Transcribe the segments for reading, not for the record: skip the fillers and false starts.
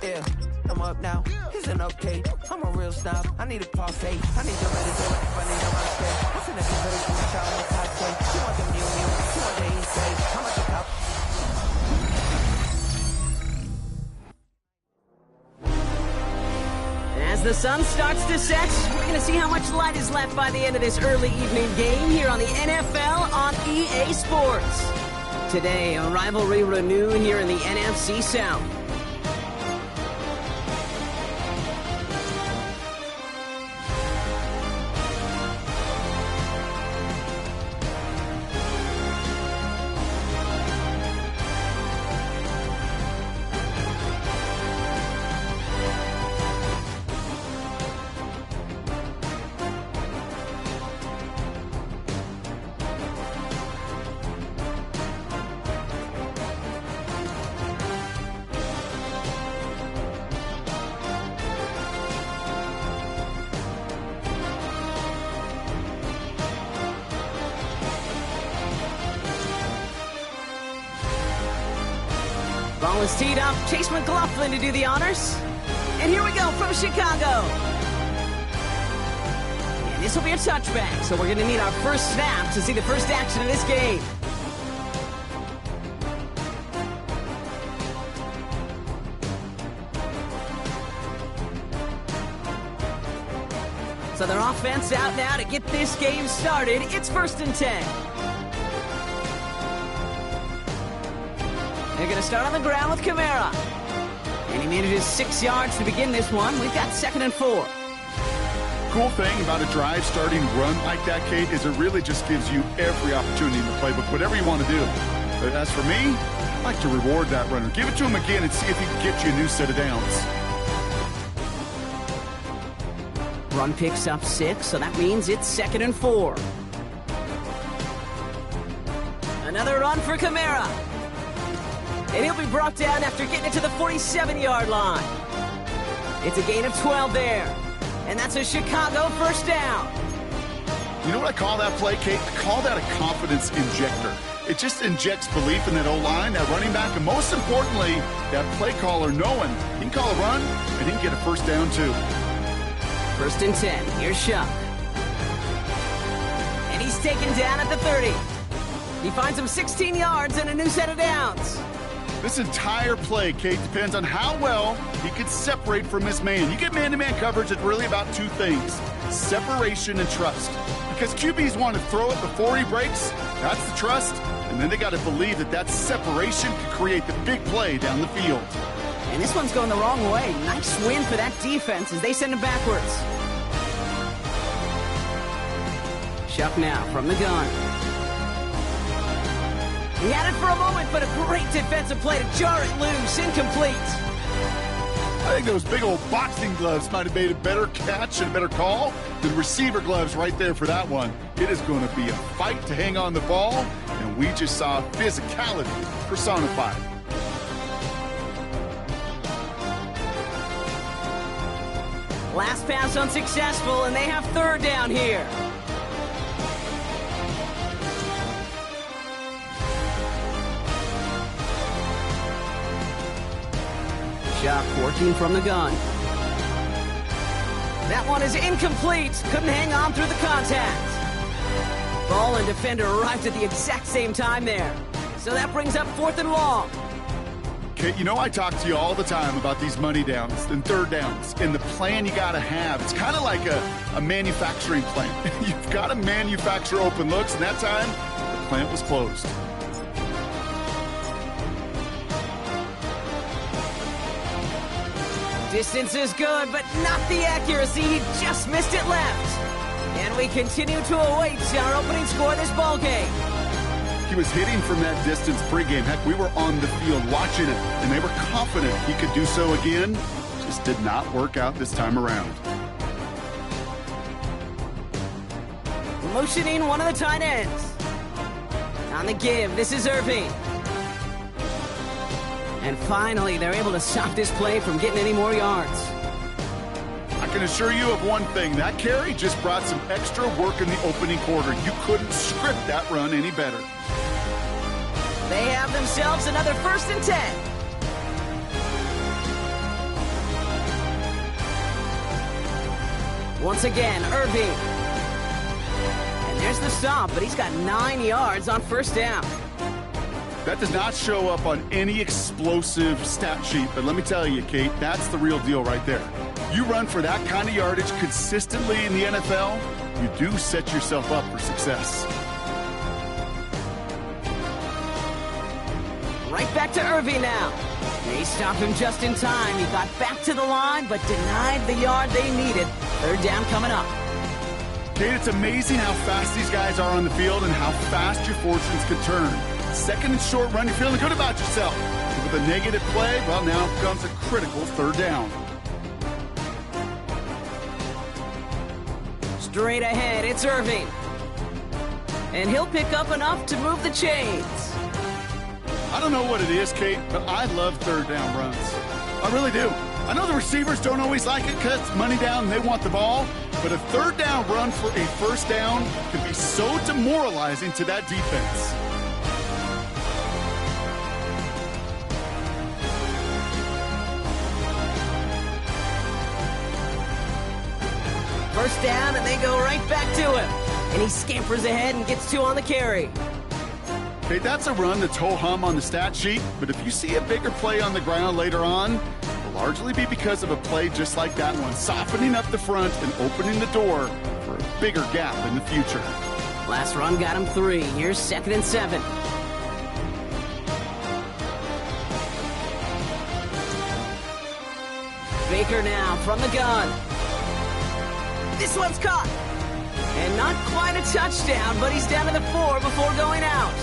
Yeah, I'm up now. It's an update. I'm a real snob. I need a parfait. I need to let it do it if I need on my stay. I'm finna be very good with y'all on the cocktail. You want the meal, you want the insane. I'm at the top. As the sun starts to set, we're going to see how much light is left by the end of this early evening game here on the NFL on EA Sports. Today, a rivalry renewed here in the NFC South. Ball is teed up. Chase McLaughlin to do the honors. And here we go from Chicago. And this will be a touchback, so we're going to need our first snap to see the first action of this game. So their offense out now to get this game started. It's 1st and 10. They're going to start on the ground with Kamara. And he manages 6 yards to begin this one. We've got 2nd and 4. Cool thing about a drive starting run like that, Kate, is it really just gives you every opportunity in the playbook, whatever you want to do. But as for me, I like to reward that runner. Give it to him again and see if he can get you a new set of downs. Run picks up 6, so that means it's 2nd and 4. Another run for Kamara. And he'll be brought down after getting it to the 47-yard line. It's a gain of 12 there. And that's a Chicago first down. You know what I call that play, Kate? I call that a confidence injector. It just injects belief in that O-line, that running back, and most importantly, that play caller knowing he can call a run and he can get a first down too. 1st and 10. Here's Shuck. And he's taken down at the 30. He finds him 16 yards and a new set of downs. This entire play, Kate, depends on how well he can separate from his man. You get man-to-man coverage, it's really about 2 things: separation and trust. Because QBs want to throw it before he breaks, that's the trust, and then they got to believe that that separation could create the big play down the field. And this one's going the wrong way. Nice win for that defense as they send him backwards. Shuck now from the gun. He had it for a moment, but a great defensive play to jar it loose. Incomplete. I think those big old boxing gloves might have made a better catch and a better call than receiver gloves right there for that one. It is going to be a fight to hang on the ball, and we just saw physicality personified. Last pass unsuccessful, and they have 3rd down here. Shuck working from the gun. That one is incomplete. Couldn't hang on through the contact. Ball and defender arrived at the exact same time there. So that brings up 4th and long. Okay, you know I talk to you all the time about these money downs and 3rd downs and the plan you got to have. It's kind of like a manufacturing plant. You've got to manufacture open looks, and that time the plant was closed. Distance is good, but not the accuracy. He just missed it left. And we continue to await our opening score of this ball game. He was hitting from that distance pregame. Heck, we were on the field watching it, and they were confident he could do so again. Just did not work out this time around. Motioning one of the tight ends. On the give, this is Irving. And finally, they're able to stop this play from getting any more yards. I can assure you of one thing. That carry just brought some extra work in the opening quarter. You couldn't script that run any better. They have themselves another 1st and 10. Once again, Irving. And there's the stop, but he's got 9 yards on first down. That does not show up on any explosive stat sheet, but let me tell you, Kate, that's the real deal right there. You run for that kind of yardage consistently in the NFL, you do set yourself up for success. Right back to Irving now. They stopped him just in time. He got back to the line, but denied the yard they needed. Third down coming up. Kate, it's amazing how fast these guys are on the field and how fast your fortunes can turn. Second and short run, you're feeling good about yourself. But with a negative play, well, now comes a critical third down. Straight ahead, it's Irving. And he'll pick up enough to move the chains. I don't know what it is, Kate, but I love third down runs. I really do. I know the receivers don't always like it because it's money down and they want the ball, but a third down run for a first down can be so demoralizing to that defense. First down, and they go right back to him. And he scampers ahead and gets 2 on the carry. Okay, that's a run that's ho-hum on the stat sheet, but if you see a bigger play on the ground later on, it'll largely be because of a play just like that one, softening up the front and opening the door for a bigger gap in the future. Last run got him 3. Here's 2nd and 7. Baker now from the gun. This one's caught. And not quite a touchdown, but he's down to the 4 before going out.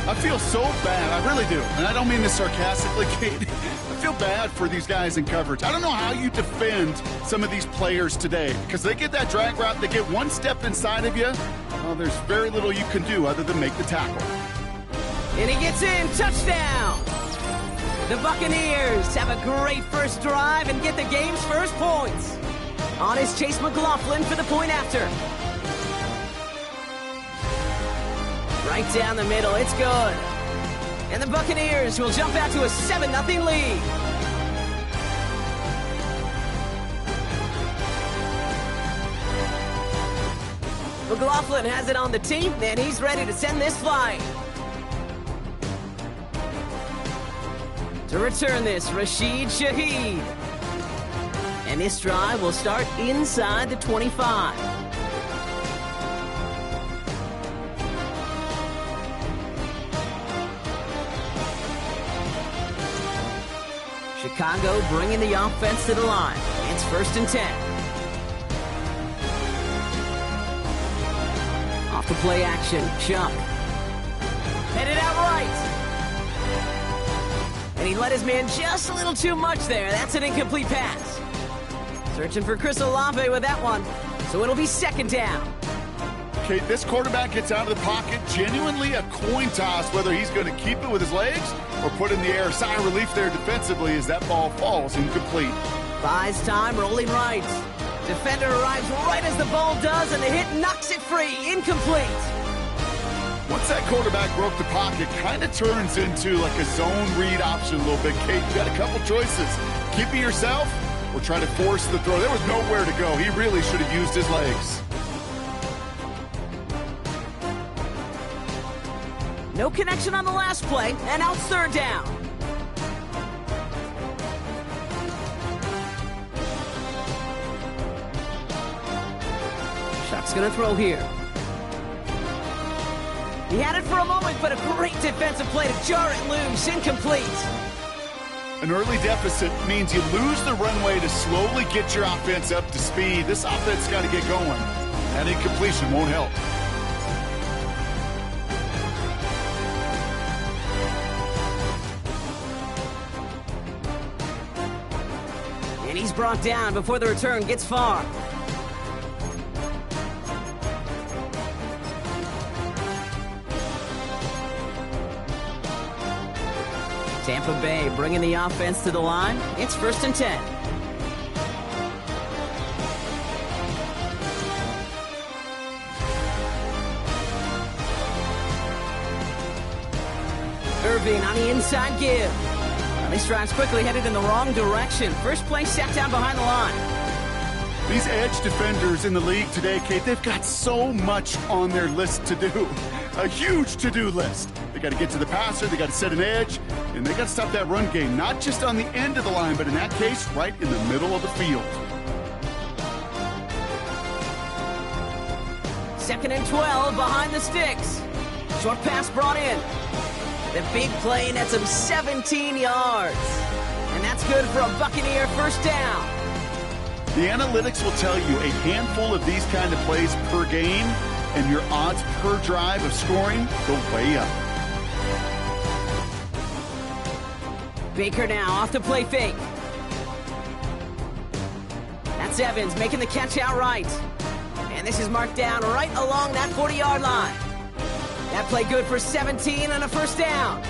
I feel so bad, I really do. And I don't mean this sarcastically, Kate. I feel bad for these guys in coverage. I don't know how you defend some of these players today because they get that drag route, they get one step inside of you. Well, there's very little you can do other than make the tackle. And he gets in, touchdown. The Buccaneers have a great first drive and get the game's first points. On is Chase McLaughlin for the point after. Right down the middle, it's good. And the Buccaneers will jump out to a 7-0 lead. McLaughlin has it on the tee, and he's ready to send this flying. To return this, Rashid Shaheed. And this drive will start inside the 25. Chicago bringing the offense to the line. It's 1st and 10. Off the play action, Chuck. Headed out right. And he let his man just a little too much there. That's an incomplete pass. Searching for Chris Olave with that one. So it'll be 2nd down. Okay, this quarterback gets out of the pocket, genuinely a coin toss whether he's going to keep it with his legs or put in the air. Sigh of relief there defensively as that ball falls incomplete. Buys time, rolling right. Defender arrives right as the ball does, and the hit knocks it free. Incomplete. Once that quarterback broke the pocket, kind of turns into like a zone read option a little bit. Kate, you got a couple choices. Keep it yourself or try to force the throw. There was nowhere to go. He really should have used his legs. No connection on the last play, and out 3rd down. Shuck's gonna throw here. He had it for a moment, but a great defensive play to jar it loose. Incomplete. An early deficit means you lose the runway to slowly get your offense up to speed. This offense got to get going. That incompletion won't help. And he's brought down before the return gets far. Tampa Bay bringing the offense to the line. It's 1st and 10. Irving on the inside give. Now, this drive's quickly headed in the wrong direction. First play set down behind the line. These edge defenders in the league today, Kate, they've got so much on their list to do. A huge to-do list. They got to get to the passer, they got to set an edge, and they got to stop that run game, not just on the end of the line, but in that case, right in the middle of the field. 2nd and 12 behind the sticks. Short pass brought in. The big play nets him 17 yards. And that's good for a Buccaneer first down. The analytics will tell you a handful of these kind of plays per game, and your odds per drive of scoring go way up. Baker now off the play fake. That's Evans making the catch outright. And this is marked down right along that 40-yard line. That play good for 17 and a first down.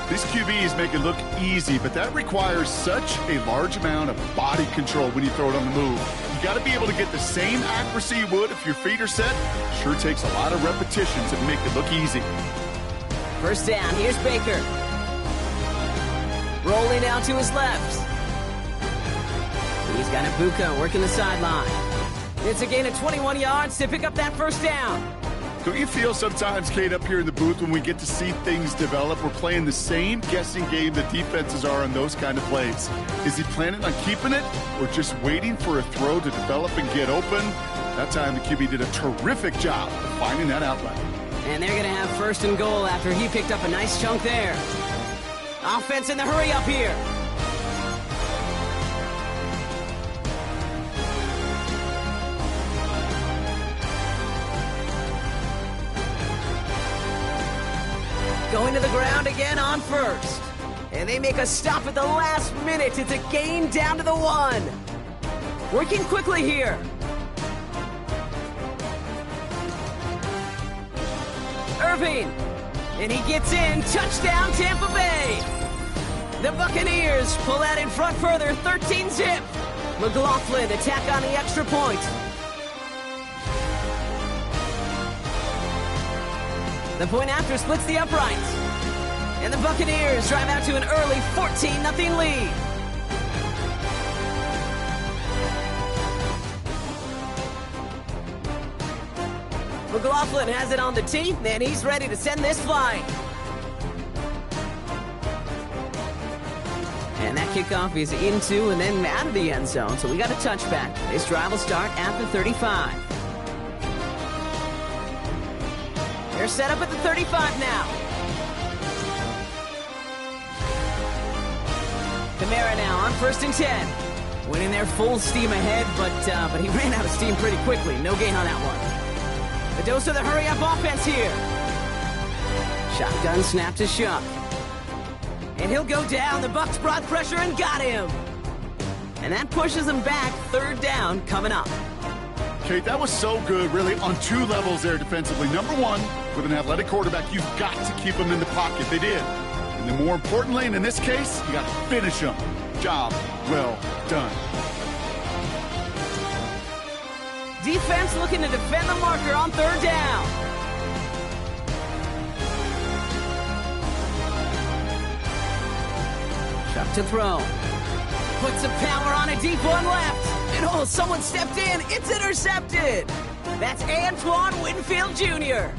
These QBs make it look easy, but that requires such a large amount of body control when you throw it on the move. You got to be able to get the same accuracy you would if your feet are set. Sure takes a lot of repetitions to make it look easy. First down, here's Baker. Rolling out to his left. He's got Ibuka working the sideline. It's a gain of 21 yards to pick up that first down. Don't you feel sometimes, Kate, up here in the booth when we get to see things develop, we're playing the same guessing game that defenses are on those kind of plays? Is he planning on keeping it or just waiting for a throw to develop and get open? That time the QB did a terrific job of finding that outlet. And they're going to have 1st and goal after he picked up a nice chunk there. Offense in the hurry up here. Going to the ground again on 1st. And they make a stop at the last minute. It's a gain down to the 1. Working quickly here. Irving. And he gets in. Touchdown, Tampa Bay. The Buccaneers pull out in front further. 13-zip. McLaughlin attack on the extra point. The point after splits the uprights. And the Buccaneers drive out to an early 14-0 lead. McLaughlin has it on the tee, and he's ready to send this flying. And that kickoff is into and then out of the end zone, so we got a touchback. This drive will start at the 35. They're set up at the 35 now. Kamara now on 1st and 10. Winning there full steam ahead, but he ran out of steam pretty quickly. No gain on that one. The dose of the hurry-up offense here. Shotgun snap to Shuck. And he'll go down. The Bucs brought pressure and got him. And that pushes him back. 3rd down coming up. Kate, that was so good, really, on 2 levels there defensively. Number 1, with an athletic quarterback, you've got to keep him in the pocket. They did. And then more importantly, and in this case, you got to finish him. Job well done. Defense looking to defend the marker on 3rd down. Chuck to throw. Puts some power on a deep one left. And oh, someone stepped in. It's intercepted. That's Antoine Winfield Jr.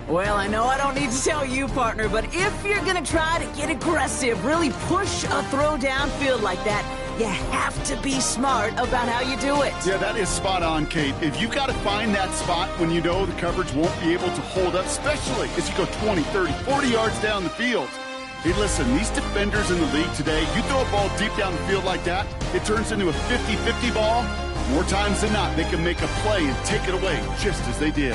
Well, I know I don't need to tell you, partner, but if you're going to try to get aggressive, really push a throw downfield like that, you have to be smart about how you do it. Yeah, that is spot on, Kate. If you've got to find that spot when you know the coverage won't be able to hold up, especially as you go 20, 30, 40 yards down the field. Hey, listen, these defenders in the league today, you throw a ball deep down the field like that, it turns into a 50-50 ball. More times than not, they can make a play and take it away, just as they did.